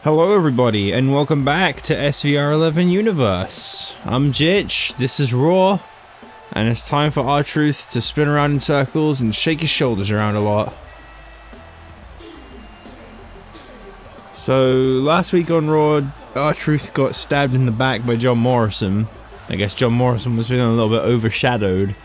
Hello everybody, and welcome back to SVR11 Universe. I'm Jitch, this is Raw, and it's time for R-Truth to spin around in circles and shake his shoulders around a lot. So, last week on Raw, R-Truth got stabbed in the back by John Morrison. I guess John Morrison was feeling a little bit overshadowed,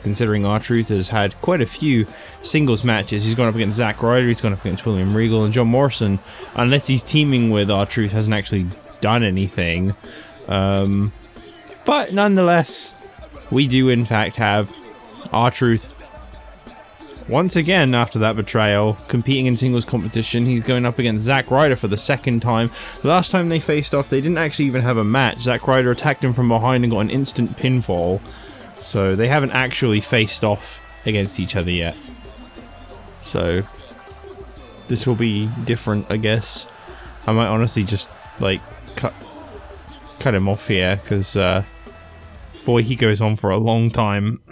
considering R-Truth has had quite a few singles matches. He's gone up against Zack, Ryder, he's gone up against William Regal, and John Morrison, unless he's teaming with R-Truth, hasn't actually done anything. But nonetheless, we do in fact have R-Truth once again, after that betrayal, competing in singles competition. He's going up against Zack Ryder for the second time. The last time they faced off, they didn't actually even have a match. Zack Ryder attacked him from behind and got an instant pinfall. So they haven't actually faced off against each other yet. So this will be different, I guess. I might honestly just like cut him off here, because boy, he goes on for a long time.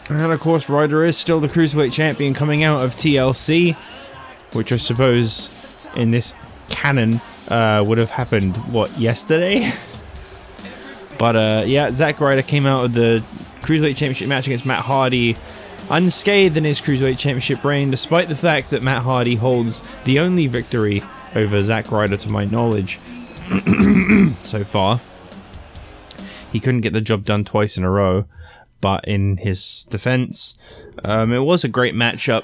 And of course, Ryder is still the Cruiserweight Champion coming out of TLC, which I suppose in this canon would have happened, what, yesterday? But yeah, Zack Ryder came out of the Cruiserweight Championship match against Matt Hardy unscathed in his Cruiserweight Championship reign, despite the fact that Matt Hardy holds the only victory over Zack Ryder to my knowledge so far. He couldn't get the job done twice in a row. But in his defense, it was a great matchup,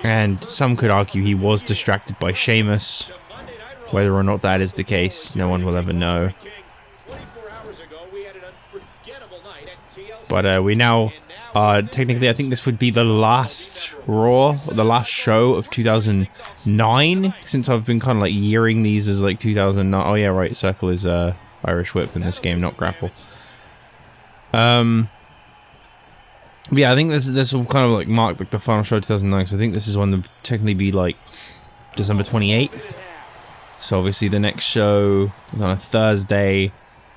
and some could argue he was distracted by Sheamus. Whether or not that is the case, no one will ever know. But we now, technically, I think this would be the last Raw, the last show of 2009, since I've been kind of like yearing these as like 2009. Oh yeah, right, Circle is Irish Whip in this game, not Grapple. Yeah, I think this will kind of like mark like the final show of 2009, so I think this is one to technically be like December 28th. So obviously the next show is on a Thursday.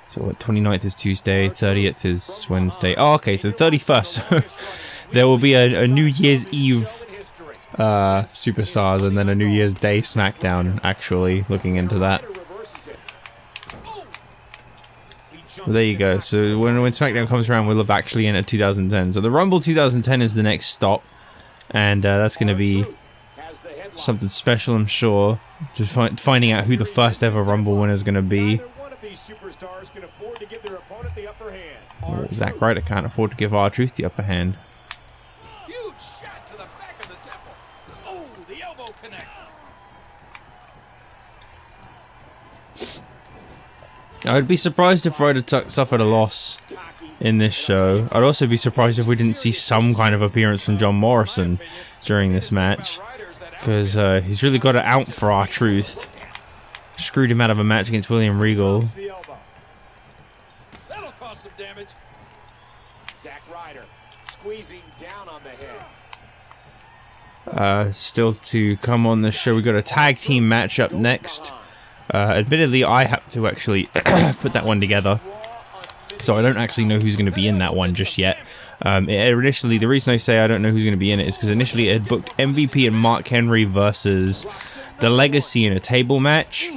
So what, 29th is Tuesday, 30th is Wednesday. Oh, okay, so 31st. There will be a New Year's Eve Superstars and then a New Year's Day SmackDown, actually, looking into that. Well, there you go. So when SmackDown comes around, we'll have actually entered 2010. So the Rumble 2010 is the next stop, and that's going to be something special, I'm sure. To finding out who the first ever Rumble winner is going to be. Well, Zack Ryder can't afford to give R-Truth the upper hand. Huge shot to the back of the temple. Oh, the elbow connects. I'd be surprised if Ryder suffered a loss in this show. I'd also be surprised if we didn't see some kind of appearance from John Morrison during this match, because he's really got it out for R-Truth. Screwed him out of a match against William Regal. That'll cause some damage. Zack Ryder squeezing down on the head. Still to come on the show, we got a tag team match up next. Admittedly, I have to actually put that one together, so I don't actually know who's going to be in that one just yet. Initially, the reason I say I don't know who's going to be in it is because initially it had booked MVP and Mark Henry versus The Legacy in a table match.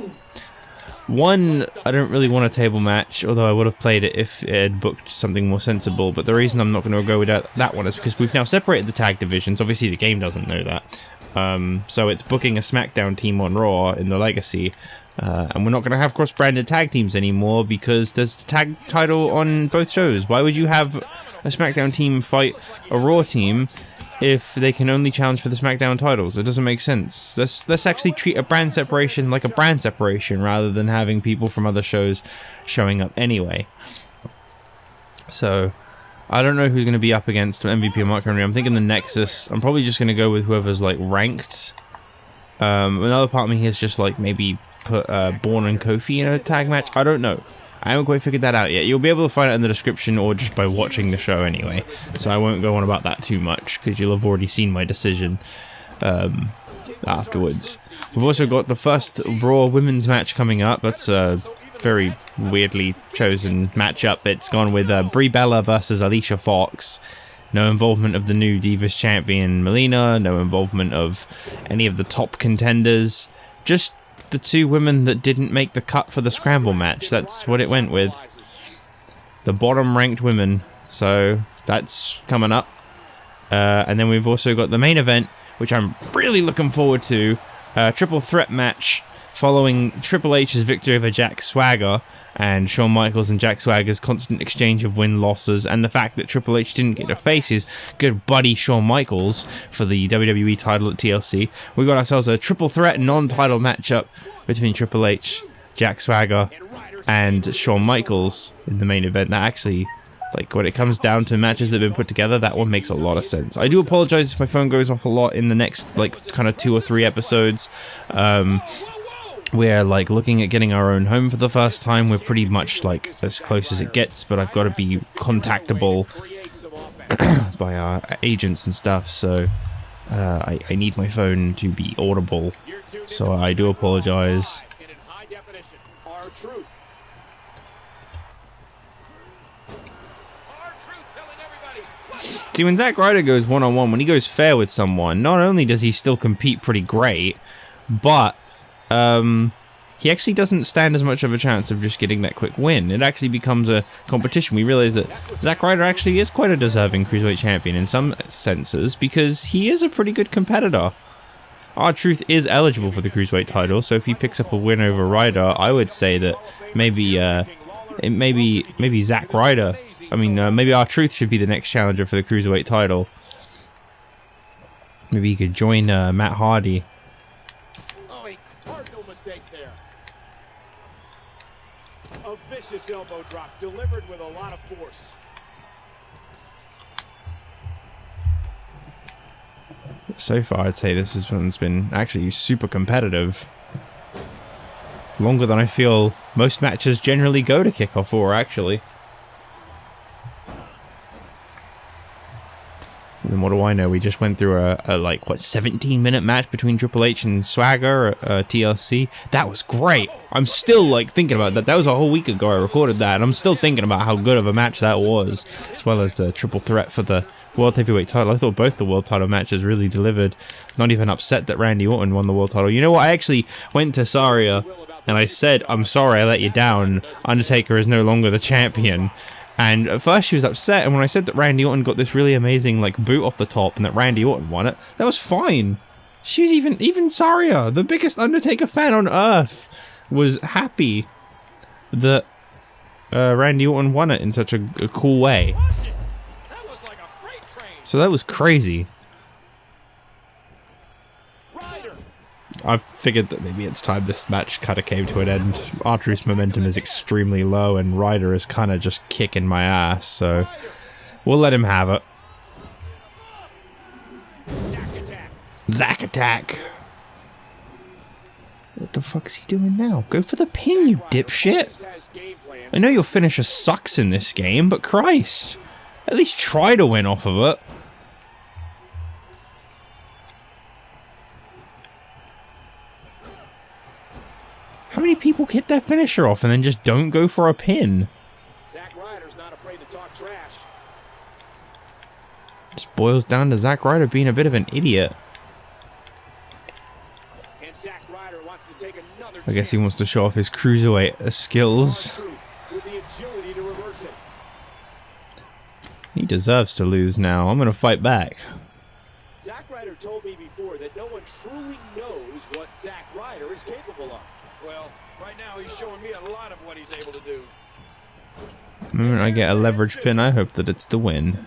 One, I don't really want a table match, although I would have played it if it had booked something more sensible, but the reason I'm not going to go with that one is because we've now separated the tag divisions. Obviously, the game doesn't know that. So it's booking a SmackDown team on Raw in The Legacy. And we're not going to have cross-branded tag teams anymore because there's the tag title on both shows. Why would you have a SmackDown team fight a Raw team if they can only challenge for the SmackDown titles? It doesn't make sense. Let's actually treat a brand separation like a brand separation rather than having people from other shows showing up anyway. So I don't know who's going to be up against MVP and Mark Henry. I'm thinking the Nexus. I'm probably just going to go with whoever's like ranked. Another part of me is just like maybe put Bourne and Kofi in a tag match. I don't know. I haven't quite figured that out yet. You'll be able to find it in the description or just by watching the show anyway. So I won't go on about that too much because you'll have already seen my decision afterwards. We've also got the first Raw women's match coming up. That's very weirdly chosen matchup. It's gone with Brie Bella versus Alicia Fox. No involvement of the new Divas champion Melina. No involvement of any of the top contenders. Just the two women that didn't make the cut for the scramble match. That's what it went with. The bottom ranked women. So that's coming up. And then we've also got the main event, which I'm really looking forward to. Triple threat match following Triple H's victory over Jack Swagger and Shawn Michaels and Jack Swagger's constant exchange of win-losses, and the fact that Triple H didn't get to face his good buddy Shawn Michaels for the WWE title at TLC. We got ourselves a triple threat non-title matchup between Triple H, Jack Swagger, and Shawn Michaels in the main event. That actually, like, when it comes down to matches that have been put together, that one makes a lot of sense. I do apologize if my phone goes off a lot in the next, like, kind of 2 or 3 episodes. We're, like, looking at getting our own home for the first time. We're pretty much, like, as close as it gets, but I've got to be contactable by our agents and stuff, so I need my phone to be audible. So I do apologize. See, when Zack Ryder goes one-on-one, when he goes fair with someone, not only does he still compete pretty great, but he actually doesn't stand as much of a chance of just getting that quick win. It actually becomes a competition. We realize that Zack Ryder actually is quite a deserving Cruiserweight champion in some senses, because he is a pretty good competitor. R-Truth is eligible for the Cruiserweight title, so if he picks up a win over Ryder, I would say that maybe Zack Ryder, maybe R-Truth should be the next challenger for the Cruiserweight title. Maybe he could join Matt Hardy. A vicious elbow drop delivered with a lot of force. So far, I'd say this one's been actually super competitive. Longer than I feel most matches generally go to kickoff for, actually. And what do I know? We just went through a 17-minute match between Triple H and Swagger at TLC. That was great. I'm still, like, thinking about that. That was a whole week ago I recorded that, and I'm still thinking about how good of a match that was, as well as the triple threat for the World Heavyweight title. I thought both the World title matches really delivered. Not even upset that Randy Orton won the World title. You know what? I actually went to Saria, and I said, I'm sorry I let you down. Undertaker is no longer the champion. And at first she was upset, and when I said that Randy Orton got this really amazing, like, boot off the top and that Randy Orton won it, that was fine. She was even Saria, the biggest Undertaker fan on earth, was happy that Randy Orton won it in such a cool way. So that was crazy. I figured that maybe it's time this match kind of came to an end. R-Truth's momentum is extremely low, and Ryder is kind of just kicking my ass, so we'll let him have it. Zack attack. What the fuck's he doing now? Go for the pin, you dipshit. I know your finisher sucks in this game, but Christ, at least try to win off of it. How many people hit their finisher off and then just don't go for a pin? Zack Ryder's not afraid to talk trash. Just boils down to Zack Ryder being a bit of an idiot. And Zack Ryder wants to take another I guess he wants to show off his cruiserweight skills. With the agility to reverse it. He deserves to lose now. I'm gonna fight back. Zack Ryder told me before that no one truly knows what Zack Ryder is capable of. Well, right now he's showing me a lot of what he's able to do. The moment I get a leverage pin, I hope that it's the win.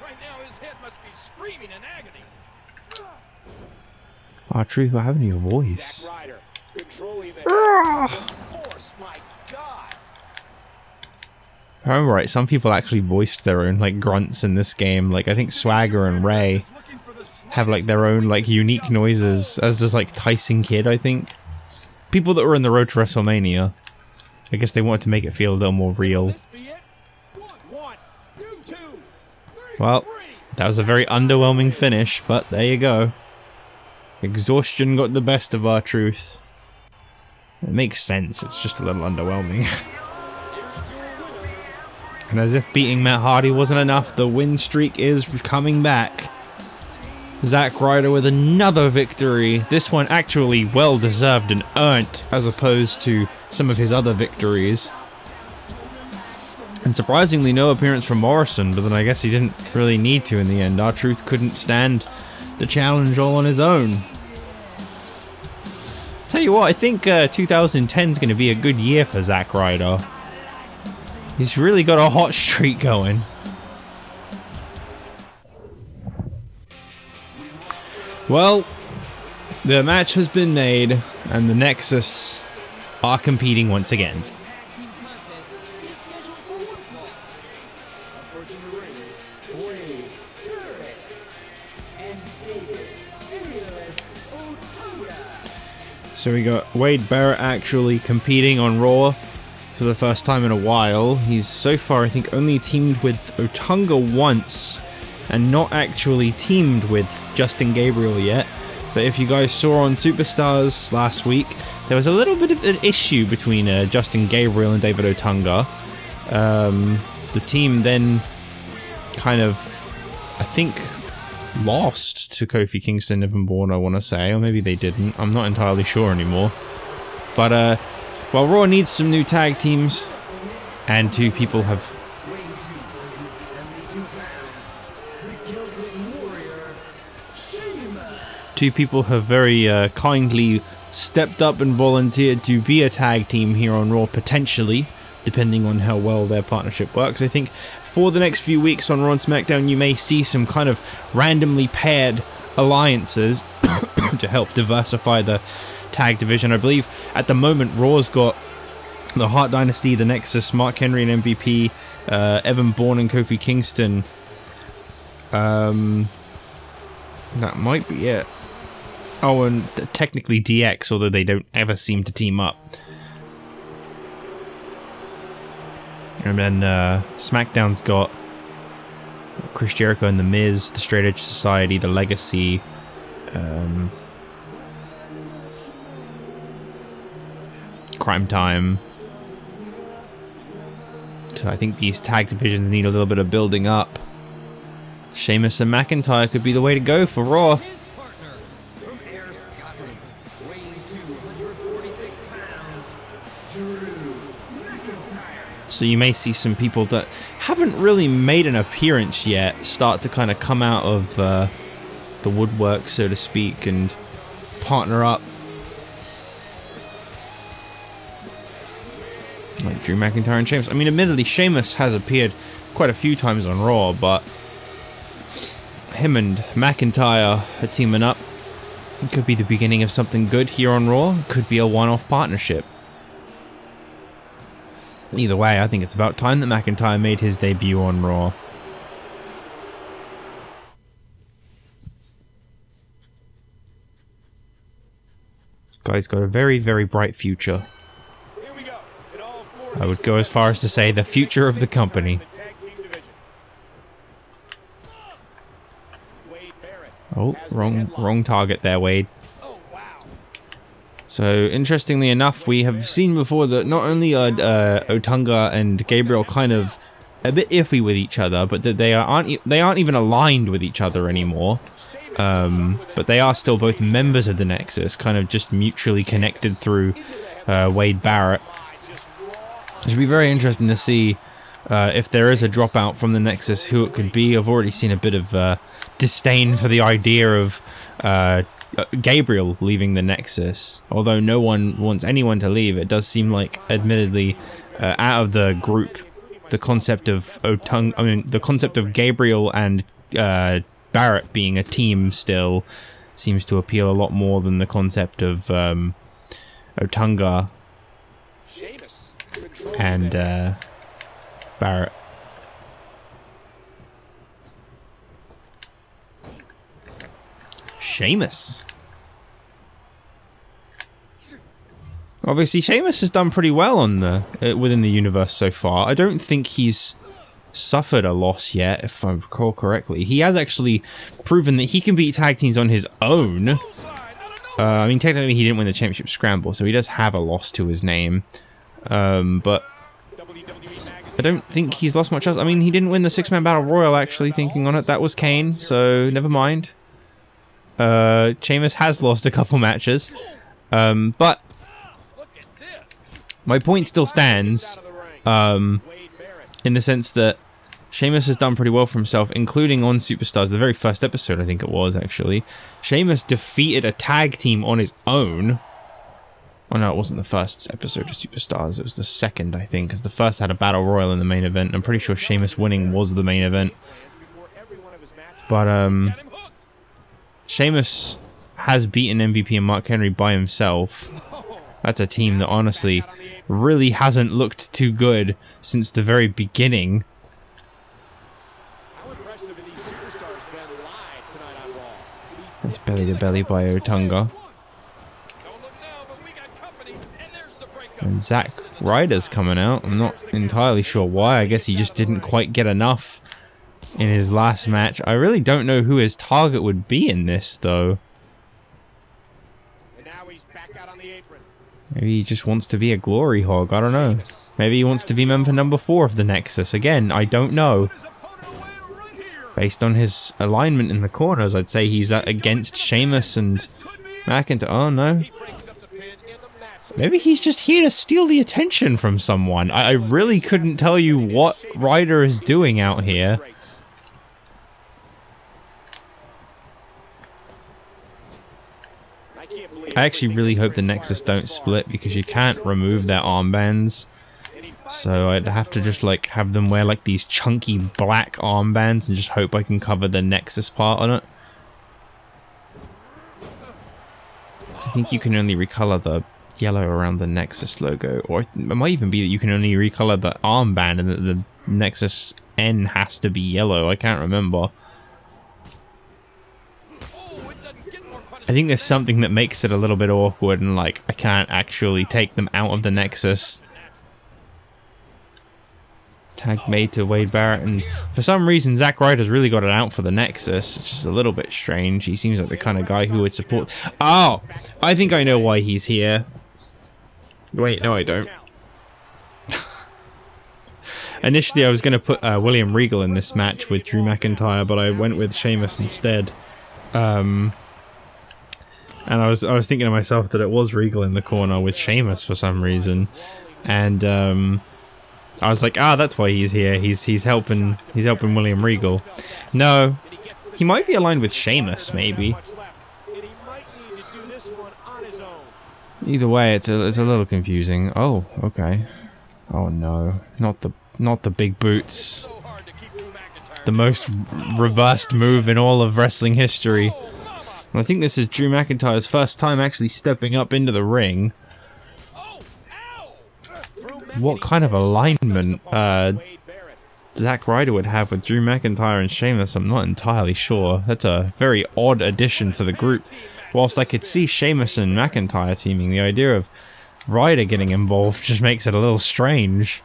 Right now his head must be screaming in agony. R-Truth, what happened to your voice? Zack Ryder controlling the force, my God. If I remember right, some people actually voiced their own, like, grunts in this game. Like, I think Swagger and Ray have, like, their own, like, unique noises, as does, like, Tyson Kidd, I think. People that were in the road to WrestleMania. I guess they wanted to make it feel a little more real. Well, that was a very underwhelming finish, but there you go. Exhaustion got the best of R-Truth. It makes sense, it's just a little underwhelming. And as if beating Matt Hardy wasn't enough, the win streak is coming back. Zack Ryder with another victory. This one actually well deserved and earned, as opposed to some of his other victories. And surprisingly, no appearance from Morrison, but then I guess he didn't really need to in the end. R-Truth couldn't stand the challenge all on his own. Tell you what, I think 2010 is going to be a good year for Zack Ryder. He's really got a hot streak going. Well, the match has been made, and the Nexus are competing once again. So we got Wade Barrett actually competing on Raw for the first time in a while. He's so far, I think, only teamed with Otunga once, and not actually teamed with Justin Gabriel yet. But if you guys saw on Superstars last week, there was a little bit of an issue between Justin Gabriel and David Otunga. The team then kind of, I think, lost to Kofi Kingston, Evan Bourne, I want to say, or maybe they didn't. I'm not entirely sure anymore. But well, Raw needs some new tag teams, and two people have very kindly stepped up and volunteered to be a tag team here on Raw, potentially, depending on how well their partnership works. I think for the next few weeks on Raw and SmackDown, you may see some kind of randomly paired alliances to help diversify the tag division. I believe at the moment Raw's got the Hart Dynasty, the Nexus, Mark Henry and MVP, Evan Bourne and Kofi Kingston. That might be it. Oh, and technically DX, although they don't ever seem to team up. And then SmackDown's got Chris Jericho and The Miz, the Straight Edge Society, the Legacy, Crime Time. So I think these tag divisions need a little bit of building up. Sheamus and McIntyre could be the way to go for Raw. So you may see some people that haven't really made an appearance yet start to kind of come out of the woodwork, so to speak, and partner up. Like Drew McIntyre and Sheamus. I mean, admittedly, Sheamus has appeared quite a few times on Raw, but him and McIntyre are teaming up. It could be the beginning of something good here on Raw. It could be a one-off partnership. Either way, I think it's about time that McIntyre made his debut on Raw. This guy's got a very, very bright future. I would go as far as to say the future of the company. Oh, wrong target there, Wade. So, interestingly enough, we have seen before that not only are Otunga and Gabriel kind of a bit iffy with each other, but that they aren't even aligned with each other anymore. But they are still both members of the Nexus, kind of just mutually connected through Wade Barrett. It should be very interesting to see if there is a dropout from the Nexus, who it could be. I've already seen a bit of disdain for the idea of Gabriel leaving the Nexus. Although no one wants anyone to leave, it does seem like, admittedly, out of the group, the concept of the concept of Gabriel and Barrett being a team still seems to appeal a lot more than the concept of Otunga and Barrett. Sheamus. Obviously, Sheamus has done pretty well on the within the universe so far. I don't think he's suffered a loss yet, if I recall correctly. He has actually proven that he can beat tag teams on his own. I mean, technically he didn't win the championship scramble, so he does have a loss to his name. But I don't think he's lost much else. I mean, he didn't win the 6-man battle royal, actually, thinking on it. That was Kane, so never mind. Sheamus has lost a couple matches. But my point still stands, in the sense that Sheamus has done pretty well for himself, including on Superstars, the very first episode, I think it was, actually. Sheamus defeated a tag team on his own. Oh no, it wasn't the first episode of Superstars, it was the second, I think, because the first had a Battle Royal in the main event. I'm pretty sure Sheamus winning was the main event. But, Sheamus has beaten MVP and Mark Henry by himself. That's a team that, honestly, really hasn't looked too good since the very beginning. That's belly to belly by Otunga. And Zack Ryder's coming out. I'm not entirely sure why. I guess he just didn't quite get enough in his last match. I really don't know who his target would be in this, though. Maybe he just wants to be a glory hog. I don't know. Maybe he wants to be member number 4 of the Nexus. Again, I don't know. Based on his alignment in the corners, I'd say he's against Sheamus and McIntyre. Oh, no. Maybe he's just here to steal the attention from someone. I really couldn't tell you what Ryder is doing out here. I actually really hope the Nexus don't split, because you can't remove their armbands. So I'd have to just like have them wear like these chunky black armbands and just hope I can cover the Nexus part on it. I think you can only recolor the yellow around the Nexus logo, or it might even be that you can only recolor the armband and that the Nexus N has to be yellow. I can't remember. I think there's something that makes it a little bit awkward, and like I can't actually take them out of the Nexus. Tag made to Wade Barrett, and for some reason Zack Ryder's really got it out for the Nexus, which is a little bit strange. He seems like the kind of guy who would support... Oh! I think I know why he's here. Wait, no I don't. Initially I was going to put William Regal in this match with Drew McIntyre, but I went with Sheamus instead. And I was thinking to myself that it was Regal in the corner with Sheamus for some reason. And I was like, that's why he's here. He's helping William Regal. No, he might be aligned with Sheamus, maybe. Either way, it's a little confusing. Oh, okay. Oh no, not the big boots. The most reversed move in all of wrestling history. And I think this is Drew McIntyre's first time actually stepping up into the ring. What kind of alignment Zack Ryder would have with Drew McIntyre and Sheamus, I'm not entirely sure. That's a very odd addition to the group. Whilst I could see Sheamus and McIntyre teaming, the idea of Ryder getting involved just makes it a little strange.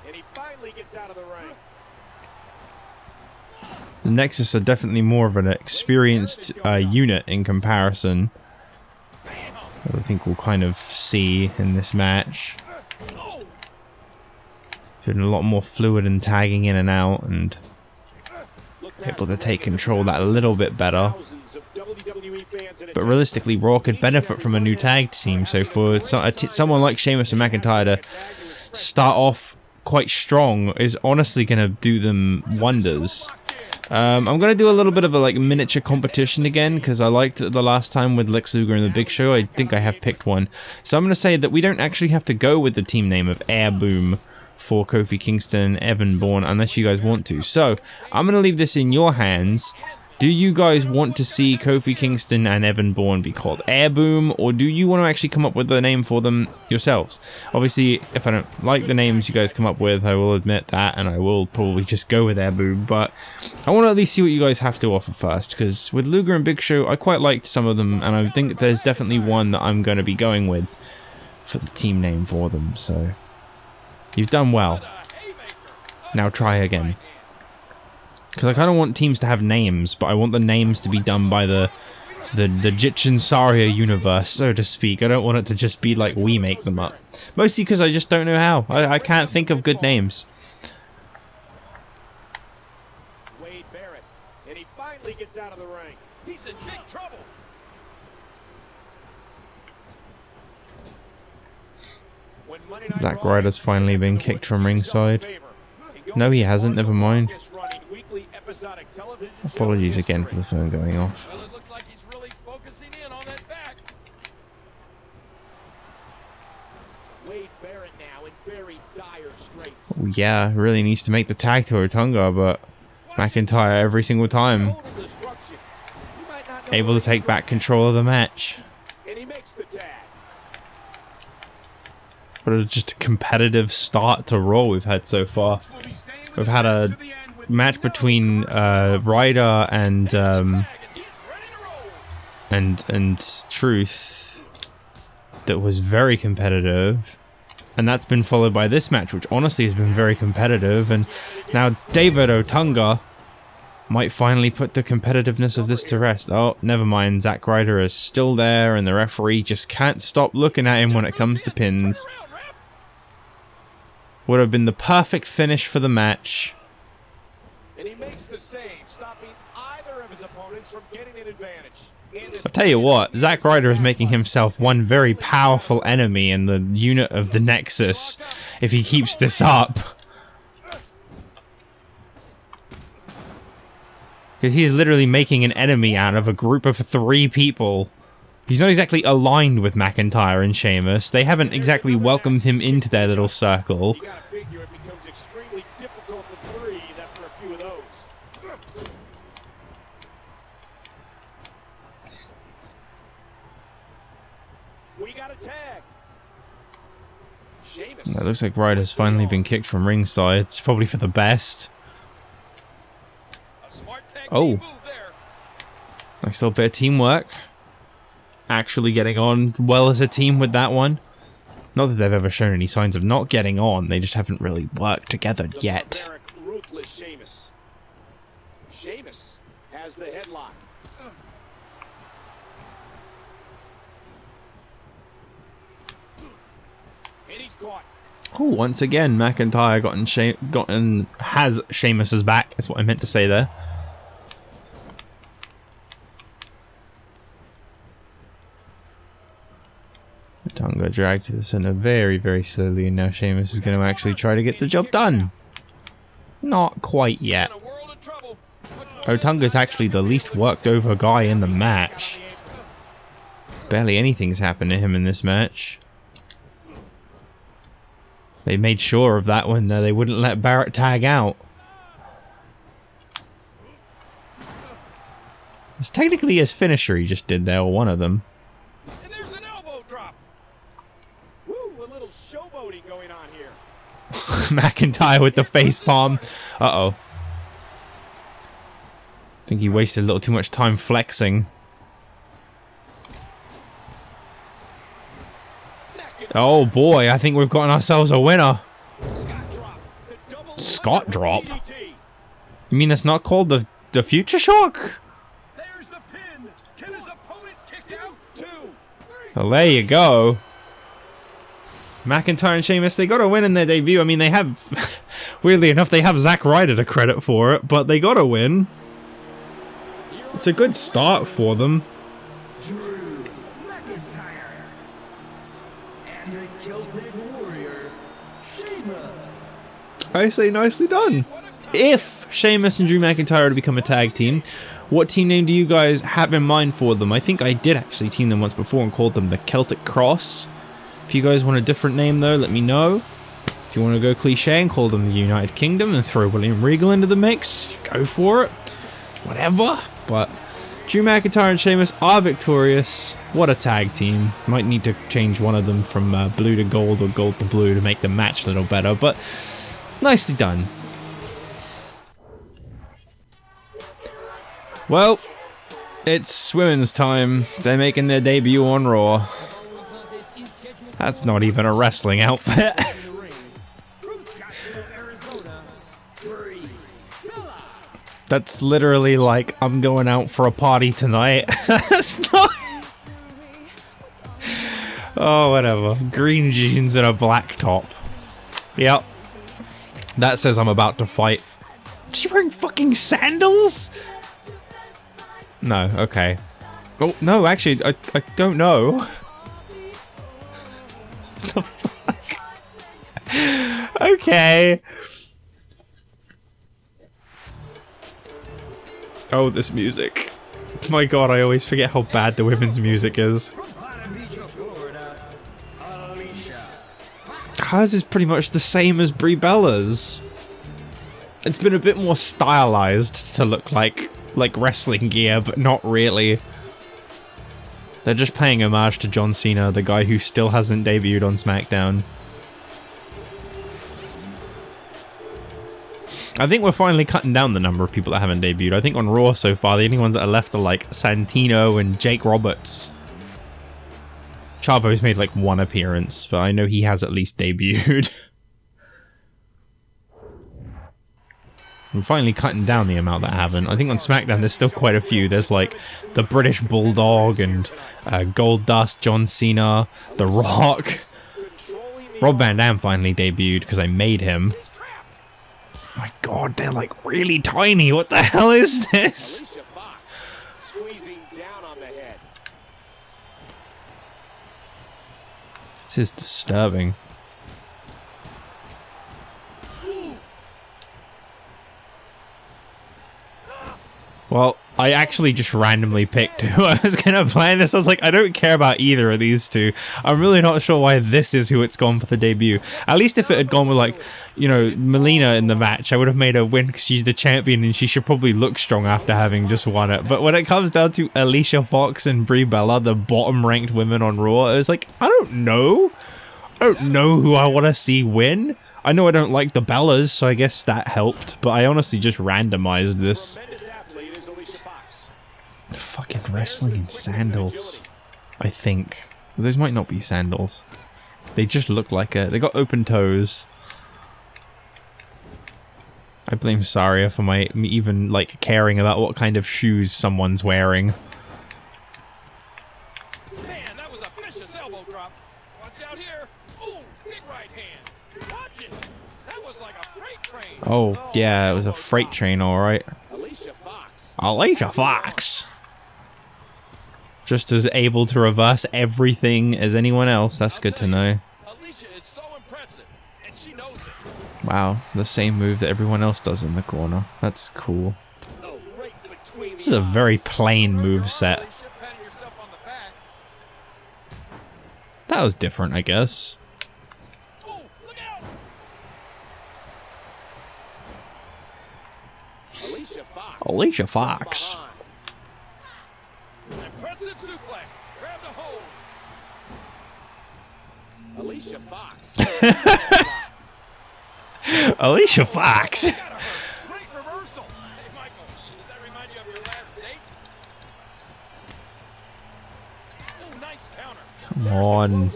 And he finally gets out of the ring. The Nexus are definitely more of an experienced unit in comparison, as I think we'll kind of see in this match. Been a lot more fluid and tagging in and out, and able to take control that a little bit better. But realistically, Raw could benefit from a new tag team, so for someone like Sheamus and McIntyre to start off quite strong is honestly going to do them wonders. I'm going to do a little bit of a like miniature competition again, because I liked it the last time with Lex Luger and the Big Show. I think I have picked one. So I'm going to say that we don't actually have to go with the team name of Air Boom for Kofi Kingston and Evan Bourne unless you guys want to. So I'm going to leave this in your hands. Do you guys want to see Kofi Kingston and Evan Bourne be called Air Boom, or do you want to actually come up with a name for them yourselves? Obviously, if I don't like the names you guys come up with, I will admit that, and I will probably just go with Air Boom, but I want to at least see what you guys have to offer first, because with Luger and Big Show, I quite liked some of them, and I think there's definitely one that I'm going to be going with for the team name for them, so you've done well. Now try again. Because I kind of want teams to have names, but I want the names to be done by the the Jitchin Saria universe, so to speak. I don't want it to just be like we make them up. Mostly because I just don't know how. I can't think of good names. Barrett, and he finally gets out of the ring. He's in big trouble. Zack Ryder's finally been kicked from ringside. No, he hasn't. Never mind. Apologies again for the phone going off. Well, it looks like he's really focusing in on that back. Barrett now in very dire straits. Oh, yeah, really needs to make the tag to Otunga, but McIntyre every single time able to take back control of the match. And he makes the tag. But it's just a competitive start to Raw we've had so far. We've had a match between Ryder and Truth that was very competitive, and that's been followed by this match, which honestly has been very competitive. And now David Otunga might finally put the competitiveness of this to rest. Oh, never mind. Zack Ryder is still there, and the referee just can't stop looking at him when it comes to pins. Would have been the perfect finish for the match. And he makes the save, stopping either of his opponents from getting an advantage. I'll tell you what, Zack Ryder is making himself one very powerful enemy in the unit of the Nexus if he keeps this up. Because he's literally making an enemy out of a group of 3 people. He's not exactly aligned with McIntyre and Sheamus. They haven't exactly welcomed him into their little circle. You gotta figure it becomes extremely difficult to breathe after a few of those. We got a tag. Sheamus. It looks like Ryder's finally been kicked from ringside. It's probably for the best. Oh. Nice little bit of teamwork. Actually getting on well as a team with that one. Not that they've ever shown any signs of not getting on, they just haven't really worked together yet. Ruthless Sheamus. Sheamus has the headlock. And he's caught. Oh, once again, McIntyre has Sheamus's back. That's what I meant to say there. Otunga dragged to the center very, very slowly, and now Sheamus is going to actually try to get the job done. Not quite yet. Otunga's actually the least worked over guy in the match. Barely anything's happened to him in this match. They made sure of that when they wouldn't let Barrett tag out. It's technically his finisher he just did there, or one of them. And there's an elbow drop. Woo, a little showboating going on here. McIntyre with the face palm. Uh-oh. I think he wasted a little too much time flexing. Oh boy, I think we've gotten ourselves a winner. Scott drop? You mean that's not called the Future Shock? There's the pin. Can his opponent kick out? 2. Well, there you go. McIntyre and Sheamus, they got a win in their debut. I mean, they have, weirdly enough, they have Zack Ryder to credit for it, but they got a win. It's a good start for them. I say nicely done. If Sheamus and Drew McIntyre are to become a tag team, what team name do you guys have in mind for them? I think I did actually team them once before and called them the Celtic Cross. If you guys want a different name though, let me know. If you want to go cliche and call them the United Kingdom and throw William Regal into the mix, go for it. Whatever. But Drew McIntyre and Sheamus are victorious. What a tag team. Might need to change one of them from blue to gold or gold to blue to make the match a little better, but nicely done. Well, it's women's time. They're making their debut on Raw. That's not even a wrestling outfit. That's literally like, I'm going out for a party tonight. That's not... Oh, whatever. Green jeans and a black top. Yep. That says I'm about to fight. Is she wearing fucking sandals? No, okay. Oh, no, actually, I don't know. What the fuck? Okay. Oh, this music. My god, I always forget how bad the women's music is. Hers is pretty much the same as Brie Bella's. It's been a bit more stylized to look like wrestling gear, but not really. They're just paying homage to John Cena, the guy who still hasn't debuted on SmackDown. I think we're finally cutting down the number of people that haven't debuted. I think on Raw so far, the only ones that are left are like Santino and Jake Roberts. Chavo's made like one appearance, but I know he has at least debuted. I'm finally cutting down the amount that haven't. I think on SmackDown there's still quite a few. There's like the British Bulldog and Goldust, John Cena, The Rock. Rob Van Dam finally debuted because I made him. My god, they're like really tiny. What the hell is this? This is disturbing. Well, I actually just randomly picked who I was going to play this. I was like, I don't care about either of these two. I'm really not sure why this is who it's gone for the debut. At least if it had gone with, like, you know, Melina in the match, I would have made her win because she's the champion and she should probably look strong after having just won it. But when it comes down to Alicia Fox and Brie Bella, the bottom-ranked women on Raw, it was like, I don't know. I don't know who I want to see win. I know I don't like the Bellas, so I guess that helped. But I honestly just randomized this. Fucking wrestling in sandals, I think. Those might not be sandals. They just look like they got open toes. I blame Saria for me even like caring about what kind of shoes someone's wearing. Man, that was a vicious elbow drop. Watch out here. Ooh, big right hand. Watch it. That was like a freight train. Oh, yeah, it was a freight train, alright. Alicia Fox. Alicia Fox. Just as able to reverse everything as anyone else. That's good to know. Alicia is so impressive, and she knows it. Wow, the same move that everyone else does in the corner. That's cool. This is a very plain move set. That was different, I guess. Alicia Fox. Impressive suplex. Grab the hold. Alicia Fox. Alicia Fox. Great reversal. Hey, Michael, does that remind you of your last date? Ooh, nice counter. Come on.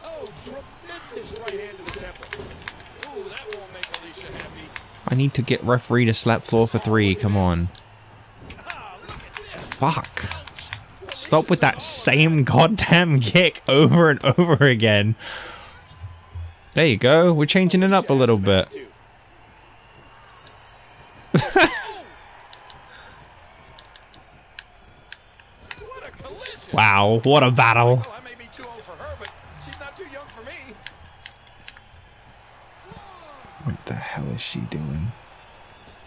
Oh, tremendous right hand to the temple. Ooh, that won't make Alicia happy. I need to get referee to slap floor for 3. Come on. Fuck. Stop with that same goddamn kick over and over again. There you go. We're changing it up a little bit. Wow, what a battle. I may be too old for her, but she's not too young for me. What the hell is she doing?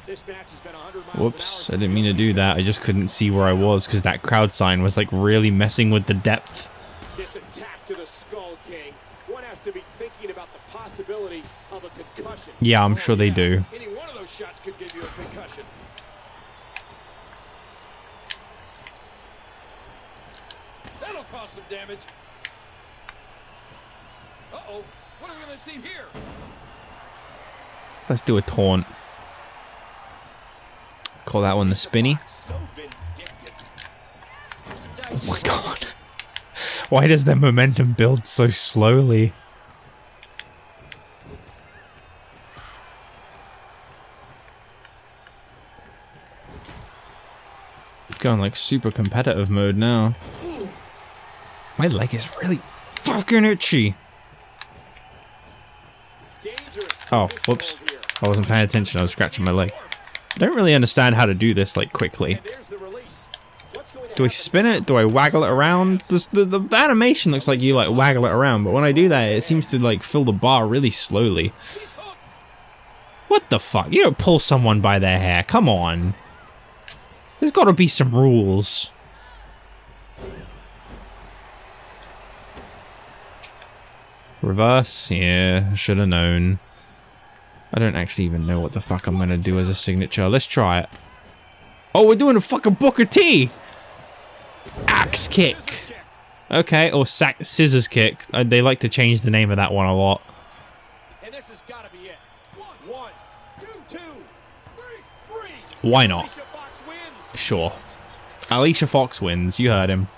This match has been 100 miles Whoops, I didn't mean to do that. I just couldn't see where I was because that crowd sign was like really messing with the depth. This attack to the Skull King. One has to be thinking about the possibility of a concussion. Yeah, I'm sure they do. Any one of those shots could give you a concussion. That'll cause some damage. Uh-oh. What are we going to see here? Let's do a taunt. Call that one the spinny. Oh my god. Why does their momentum build so slowly? going like super competitive mode now. My leg is really fucking itchy. Oh, whoops. I wasn't paying attention. I was scratching my leg. I don't really understand how to do this like quickly. Do I spin it? Do I waggle it around? The animation looks like you like waggle it around, but when I do that, it seems to like fill the bar really slowly. What the fuck? You don't pull someone by their hair. Come on. There's got to be some rules. Reverse? Yeah, should have known. I don't actually even know what the fuck I'm gonna do as a signature. Let's try it. Oh, we're doing a fucking Booker T! Axe kick. Okay, or scissors kick. They like to change the name of that one a lot. And this has got to be it. 1, 2, 3. Why not? Alicia Fox wins. Sure. Alicia Fox wins. You heard him.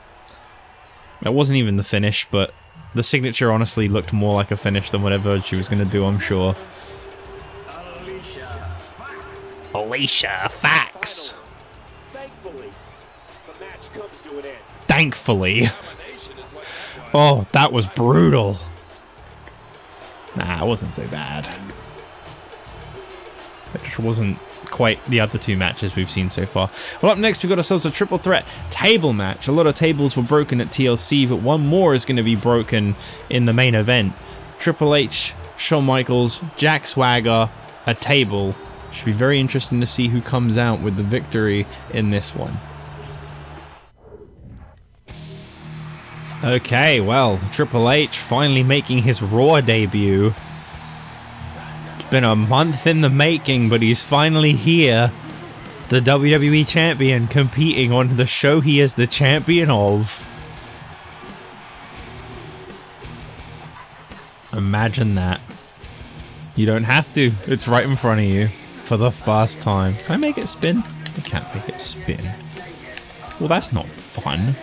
That wasn't even the finish, but the signature honestly looked more like a finish than whatever she was going to do, I'm sure. Alicia Fox. Thankfully, the match comes to an end. Thankfully. Oh, that was brutal. Nah, it wasn't so bad. It just wasn't quite the other two matches we've seen so far. Well, up next we've got ourselves a triple threat table match. A lot of tables were broken at TLC, but one more is going to be broken in the main event. Triple H, Shawn Michaels, Jack Swagger, a table. Should be very interesting to see who comes out with the victory in this one. Okay, well, Triple H finally making his Raw debut. It's been a month in the making, but he's finally here. The WWE Champion competing on the show he is the champion of. Imagine that. You don't have to. It's right in front of you. For the first time. Can I make it spin? I can't make it spin. Well, that's not fun.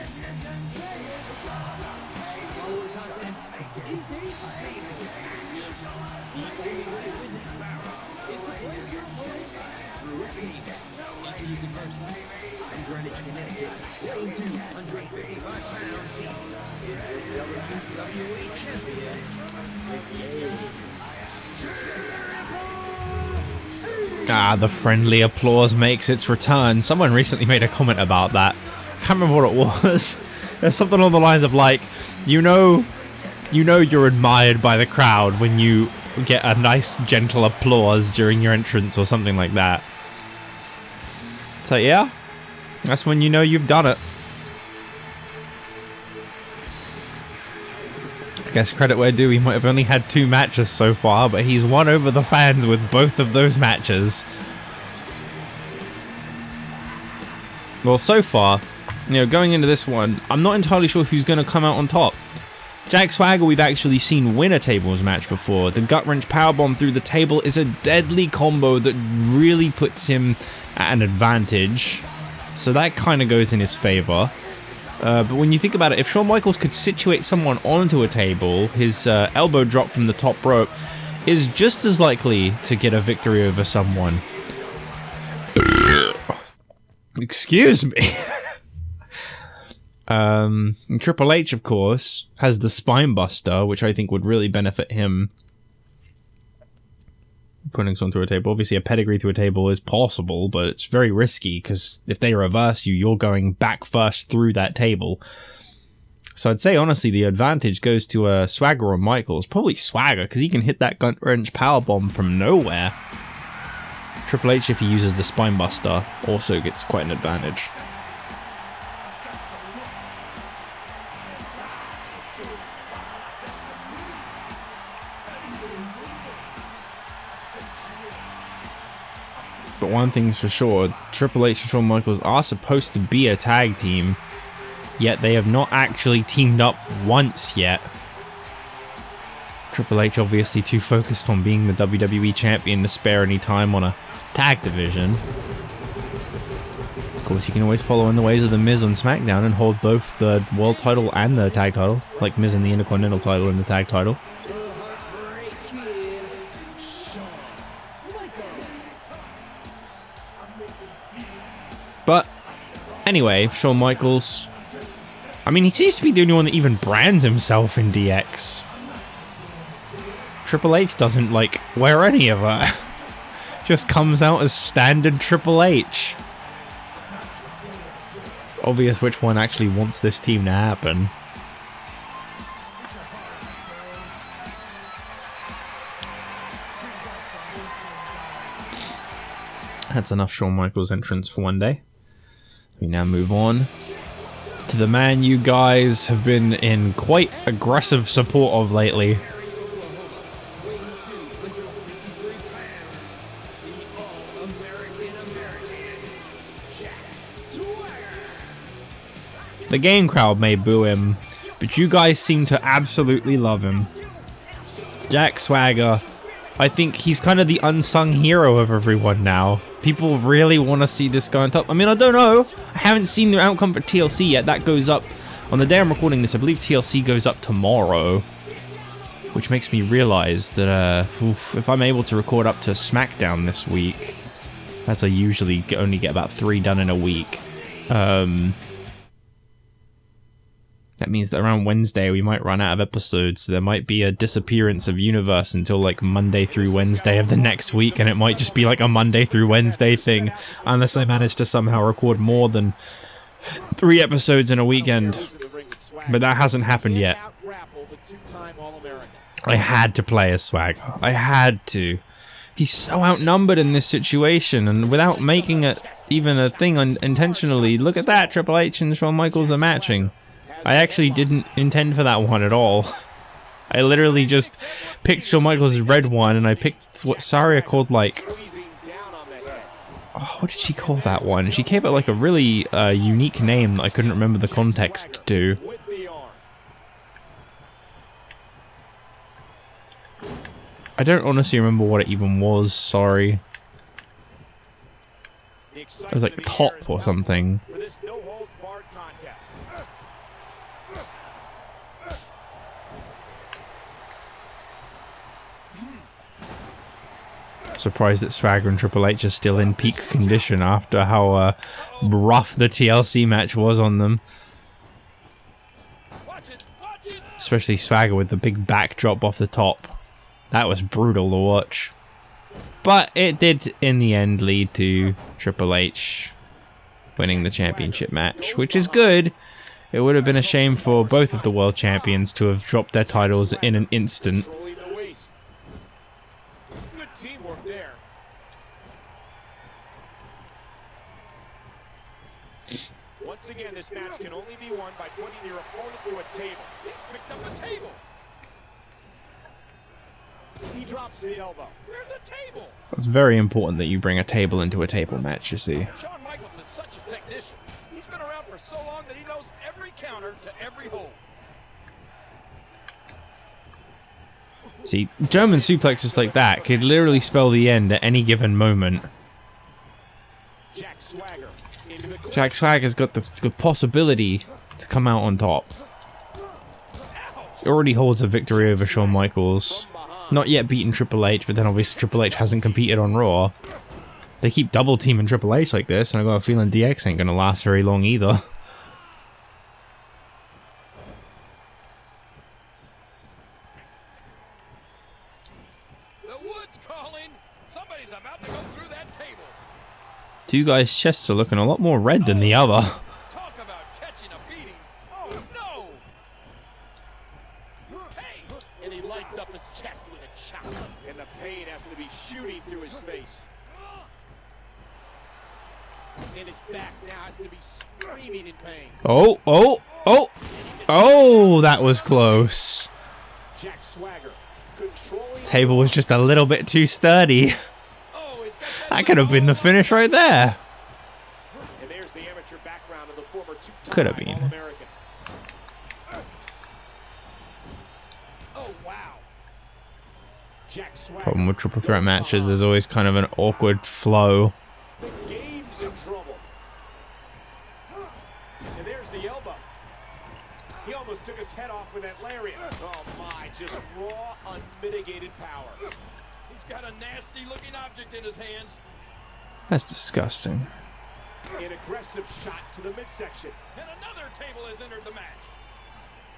Ah, the friendly applause makes its return. Someone recently made a comment about that. I can't remember what it was. There's something along the lines of like, you know you're admired by the crowd when you get a nice gentle applause during your entrance or something like that. So yeah, that's when you know you've done it. I guess credit where due, he might have only had 2 matches so far, but he's won over the fans with both of those matches. Well, so far, going into this one, I'm not entirely sure who's going to come out on top. Jack Swagger, we've actually seen win a tables match before. The gut wrench powerbomb through the table is a deadly combo that really puts him at an advantage. So that kind of goes in his favor. But when you think about it, if Shawn Michaels could situate someone onto a table, his elbow drop from the top rope is just as likely to get a victory over someone. Excuse me. Triple H, of course, has the spine buster, which I think would really benefit him. Putting someone through a table. Obviously, a pedigree through a table is possible, but it's very risky because if they reverse you, you're going back first through that table. So I'd say, honestly, the advantage goes to Swagger or Michaels. Probably Swagger, because he can hit that gut wrench powerbomb from nowhere. Triple H, if he uses the spine buster, also gets quite an advantage. But one thing's for sure, Triple H and Shawn Michaels are supposed to be a tag team, yet they have not actually teamed up once yet. Triple H obviously too focused on being the WWE Champion to spare any time on a tag division. Of course, you can always follow in the ways of The Miz on SmackDown and hold both the world title and the tag title, like Miz and the Intercontinental title and the tag title. But Anyway, Shawn Michaels. I mean, he seems to be the only one that even brands himself in DX. Triple H doesn't, like, wear any of it. Just comes out as standard Triple H. It's obvious which one actually wants this team to happen. That's enough Shawn Michaels entrance for one day. We now move on to the man you guys have been in quite aggressive support of lately. The game crowd may boo him, but you guys seem to absolutely love him. Jack Swagger. I think he's kind of the unsung hero of everyone now. People really want to see this guy on top. I mean, I don't know. I haven't seen the outcome for TLC yet. That goes up on the day I'm recording this. I believe TLC goes up tomorrow, which makes me realize that if I'm able to record up to SmackDown this week, as I usually only get about 3 done in a week, that means that around Wednesday we might run out of episodes, so there might be a disappearance of Universe until like Monday through Wednesday of the next week, and it might just be like a Monday through Wednesday thing, unless I manage to somehow record more than 3 episodes in a weekend. But that hasn't happened yet. I had to play as Swagger. I had to. He's so outnumbered in this situation, and without making it even a thing intentionally, look at that, Triple H and Shawn Michaels are matching. I actually didn't intend for that one at all. I literally just picked Shawn Michaels' red one, and I picked what Saria called, like... Oh, what did she call that one? She gave it like a really unique name that I couldn't remember the context to. I don't honestly remember what it even was, sorry. It was like top or something. Surprised that Swagger and Triple H are still in peak condition after how rough the TLC match was on them. Especially Swagger with the big backdrop off the top. That was brutal to watch. But it did in the end lead to Triple H winning the championship match, which is good. It would have been a shame for both of the world champions to have dropped their titles in an instant. Once again, this match can only be won by putting your opponent through a table. He's picked up a table. He drops the elbow. There's a table. It's very important that you bring a table into a table match, you see. Shawn Michaels is such a technician. He's been around for so long that he knows every counter to every hold. See, German suplexes like that could literally spell the end at any given moment. Jack Swagger's got the possibility to come out on top. He already holds a victory over Shawn Michaels. Not yet beaten Triple H, but then obviously Triple H hasn't competed on Raw. They keep double teaming Triple H like this, and I got a feeling DX ain't gonna last very long either. The wood's calling. Somebody's about to go through that table. Two guys' chests are looking a lot more red than the other. Talk about catching a beating. Oh no! Hey! And he lights up his chest with a chop. And the pain has to be shooting through his face. And his back now has to be screaming in pain. Oh, oh, oh! Oh, that was close. Jack Swagger controlling. Table was just a little bit too sturdy. That could have been the finish right there. And there's the amateur background of the former two-time Could have been. All-American. Oh wow. Jack Swagger. Problem with triple threat matches, there's always kind of an awkward flow. The game's in trouble. And there's the elbow. He almost took his head off with that lariat. Oh my, just raw, unmitigated power. He's got a nasty looking object in his hands. That's disgusting. An aggressive shot to the midsection. And another table has entered the match.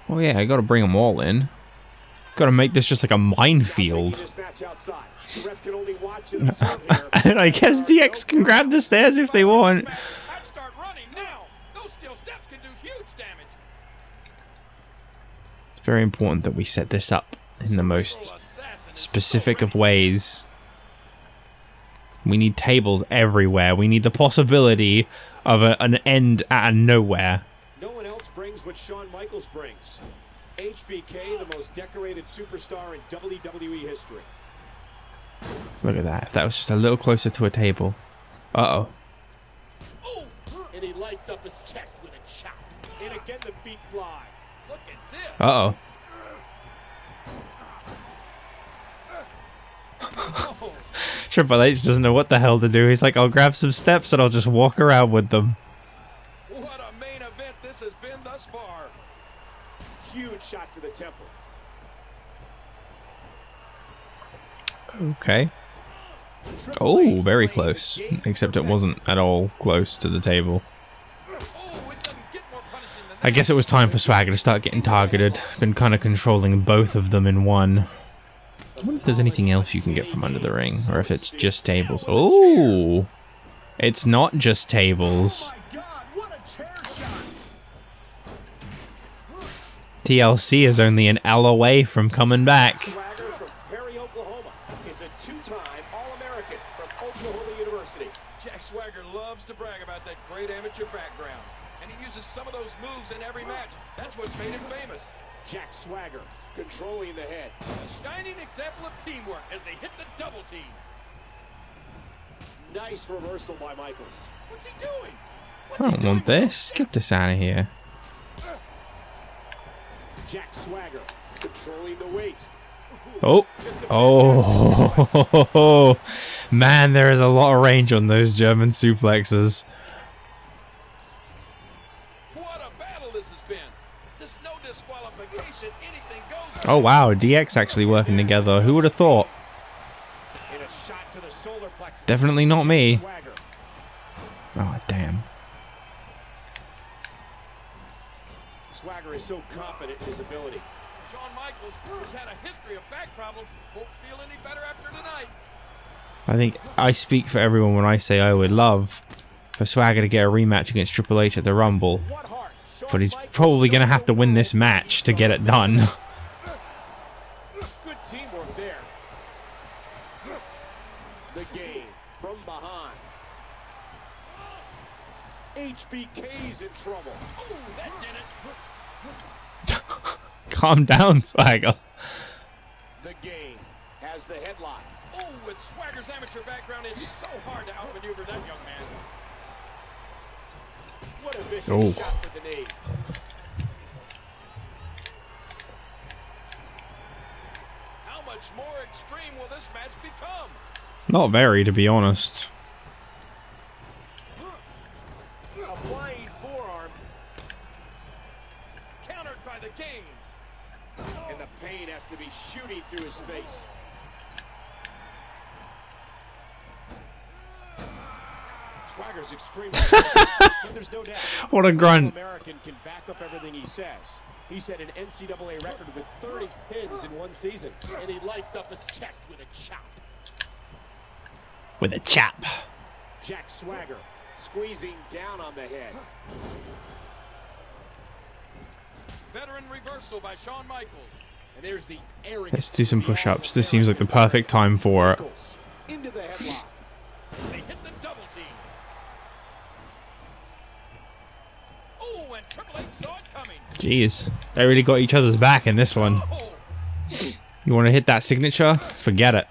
Oh yeah, I gotta bring them all in. Gotta make this just like a minefield. And I guess DX can grab the stairs if they want. I'd start running now. Those steel steps can do huge damage. It's very important that we set this up in the most specific of ways. We need tables everywhere. We need the possibility of an end out of nowhere. No one else brings what Shawn Michaels brings. HBK, the most decorated superstar in WWE history. Look at that. If that was just a little closer to a table. Uh-oh. Oh, and he lights up his chest with a chop. And again the feet fly. Look at this. Uh-oh. Triple H doesn't know what the hell to do. He's like, I'll grab some steps and I'll just walk around with them. What a main event this has been thus far. Huge shot to the temple. Okay. Oh, very close. Except it wasn't at all close to the table. I guess it was time for Swagger to start getting targeted. Been kind of controlling both of them in one. I wonder if there's anything else you can get from under the ring, or if it's just tables. Oh, it's not just tables. TLC is only an L away from coming back. Swagger from Perry, Oklahoma, is a two-time All-American from Oklahoma University. Jack Swagger loves to brag about that great amateur background, and he uses some of those moves in every match. That's what's made him famous. Jack Swagger controlling the head. A shining example of teamwork as they hit the double team. Nice reversal by Michaels. What's he doing? I don't want this. Get this out of here. Jack Swagger controlling the waist. Oh. Oh. Man, there is a lot of range on those German suplexes. What a battle this has been. There's no disqualification. Anything goes. Oh, wow. DX actually working together. Who would have thought? And a shot to the solar plexus. Definitely not me. Swagger. Oh, damn. Swagger is so confident in his ability. Shawn Michaels, who's had a history of back problems, won't feel any better after tonight. I think I speak for everyone when I say I would love for Swagger to get a rematch against Triple H at the Rumble. What heart? But he's probably going to have to win this match to get it done. Good teamwork there. The game from behind. HBK's in trouble. Oh, that did it. Calm down, Swagger. The game has the headlock. Oh, with Swagger's amateur background, it's so hard to outmaneuver that young man. What a vicious Oh. shot with the knee. How much more extreme will this match become? Not very, to be honest. A flying forearm. Countered by the game. And the pain has to be shooting through his face. Swagger's extremely and there's no doubt. What a grunt. American can back up everything he says. He set an NCAA record with 30 pins in one season. And he lights up his chest with a chop. With a chap. Jack Swagger squeezing down on the head. Veteran reversal by Shawn Michaels. And there's the arrogance. Let's do some push-ups. This seems like the perfect time for it. Into the headlock. They hit the double team. Oh, and Triple H saw it coming. Jeez. They really got each other's back in this one. Oh, You want to hit that signature? Forget it.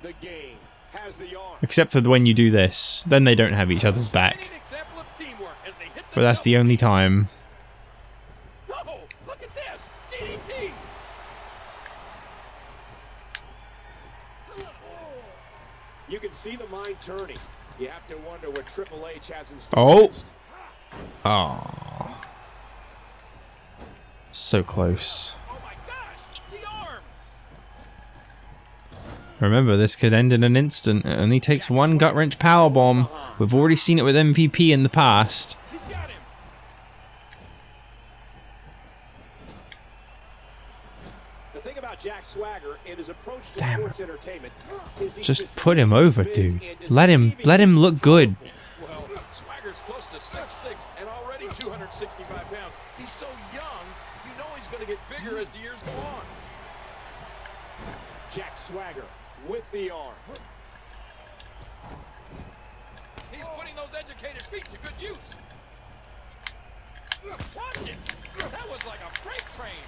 The game has the arm. Except for when you do this. Then they don't have each other's back. shining example of teamwork as they hit the But that's the double only team. time. Oh, look at this. DDT. You can see the mind turning. You have to wonder what Triple H has in store. Oh. next. Oh. So close. Oh my gosh, the arm. Remember, this could end in an instant. It only takes one gut-wrench powerbomb. We've already seen it with MVP in the past. He's got him. The thing about Jack Swagger and his approach to sports entertainment is he's Just put him over, dude. Let him look good. Well, Swagger's close to 6'6" and already 265 pounds. He's so young, you know he's going to get bigger as the years go on. Jack Swagger with the arm. He's putting those educated feet to good use. Watch it. That was like a freight train.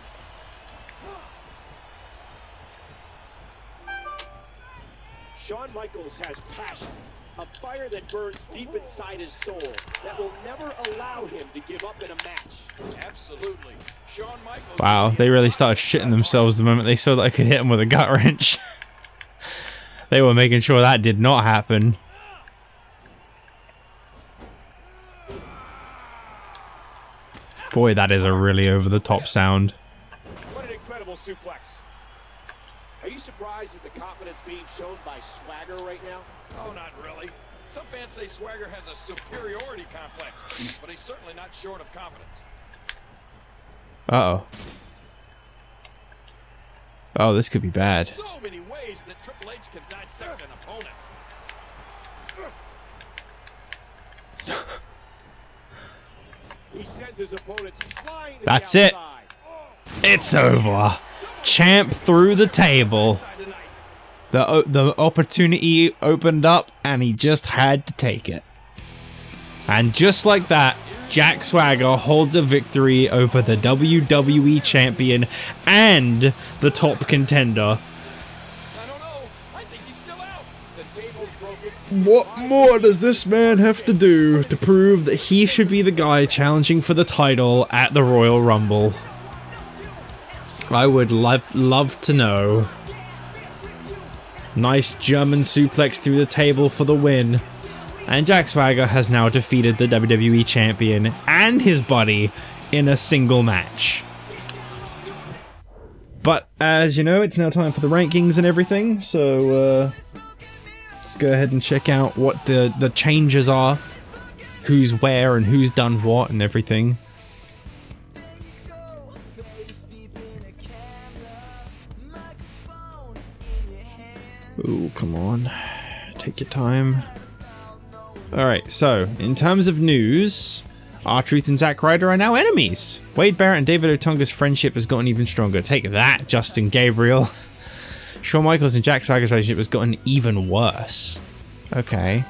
Shawn Michaels has passion, a fire that burns deep inside his soul that will never allow him to give up in a match. Absolutely. Shawn Michaels. Wow, they really started shitting themselves the moment they saw that I could hit him with a gut wrench. They were making sure that did not happen. Boy, that is a really over-the-top sound. What an incredible suplex. Are you surprised at the confidence being shown by Swagger right now? Oh, not really. Some fans say Swagger has a superiority complex, but he's certainly not short of confidence. Uh-oh. Oh, this could be bad. So many ways that Triple H can dissect an opponent. He sends his opponents flying to That's the it. outside. It's over. Champ through the table. The opportunity opened up, and he just had to take it. And just like that, Jack Swagger holds a victory over the WWE Champion and the top contender. I don't know. I think he's still out. The table's broken. What more does this man have to do to prove that he should be the guy challenging for the title at the Royal Rumble? I would love to know. Nice German suplex through the table for the win. And Jack Swagger has now defeated the WWE Champion and his buddy in a single match. But as you know, it's now time for the rankings and everything, so let's go ahead and check out what the changes are. Who's where and who's done what and everything. Ooh, come on. Take your time. Alright, so, in terms of news, R-Truth and Zack Ryder are now enemies. Wade Barrett and David Otunga's friendship has gotten even stronger. Take that, Justin Gabriel. Shawn Michaels and Jack Swagger's relationship has gotten even worse. Okay.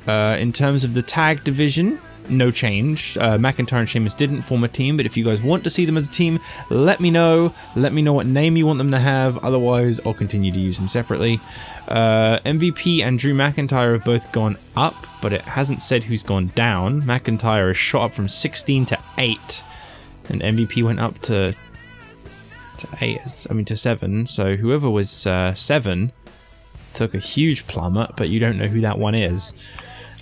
In terms of the tag division, no change. McIntyre and Sheamus didn't form a team, but if you guys want to see them as a team, let me know. Let me know what name you want them to have. Otherwise, I'll continue to use them separately. MVP and Drew McIntyre have both gone up, but it hasn't said who's gone down. McIntyre is shot up from 16 to 8, and MVP went up to 7. So whoever was 7 took a huge plummet, but you don't know who that one is.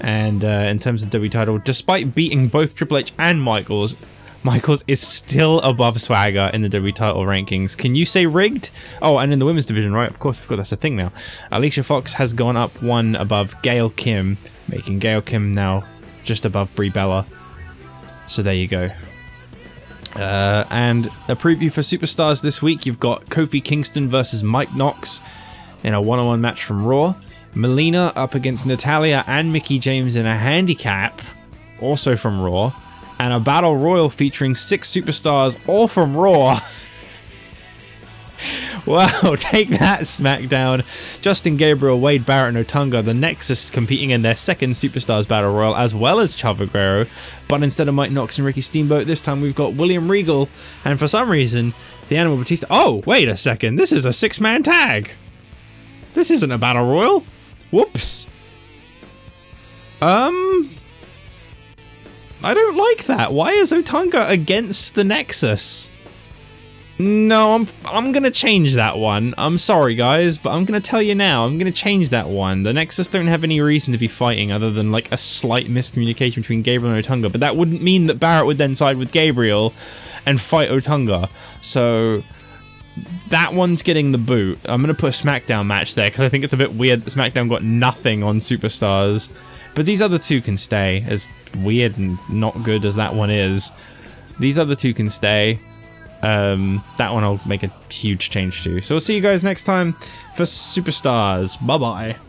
And in terms of the W title, despite beating both Triple H and Michaels is still above Swagger in the W title rankings. Can you say rigged? Oh, and in the women's division, right? Of course, that's the thing now. Alicia Fox has gone up 1 above Gail Kim, making Gail Kim now just above Brie Bella. So there you go. And a preview for Superstars this week. You've got Kofi Kingston versus Mike Knox in a one-on-one match from Raw. Melina up against Natalya and Mickie James in a handicap, also from Raw. And a battle royal featuring 6 superstars, all from Raw. Wow, take that, SmackDown. Justin Gabriel, Wade Barrett, and Otunga, the Nexus, competing in their second Superstars Battle Royal, as well as Chavo Guerrero. But instead of Mike Knox and Ricky Steamboat, this time we've got William Regal, and for some reason, the Animal Batista. Oh, wait a second, this is a 6-man tag. This isn't a Battle Royal. Whoops. I don't like that. Why is Otunga against the Nexus? No, I'm gonna change that one. I'm sorry, guys, but I'm gonna tell you now. I'm gonna change that one. The Nexus don't have any reason to be fighting other than like a slight miscommunication between Gabriel and Otunga, but that wouldn't mean that Barrett would then side with Gabriel and fight Otunga. So that one's getting the boot. I'm going to put a SmackDown match there because I think it's a bit weird that SmackDown got nothing on Superstars. But these other two can stay, as weird and not good as that one is. These other two can stay. That one I'll make a huge change to. So we'll see you guys next time for Superstars. Bye-bye.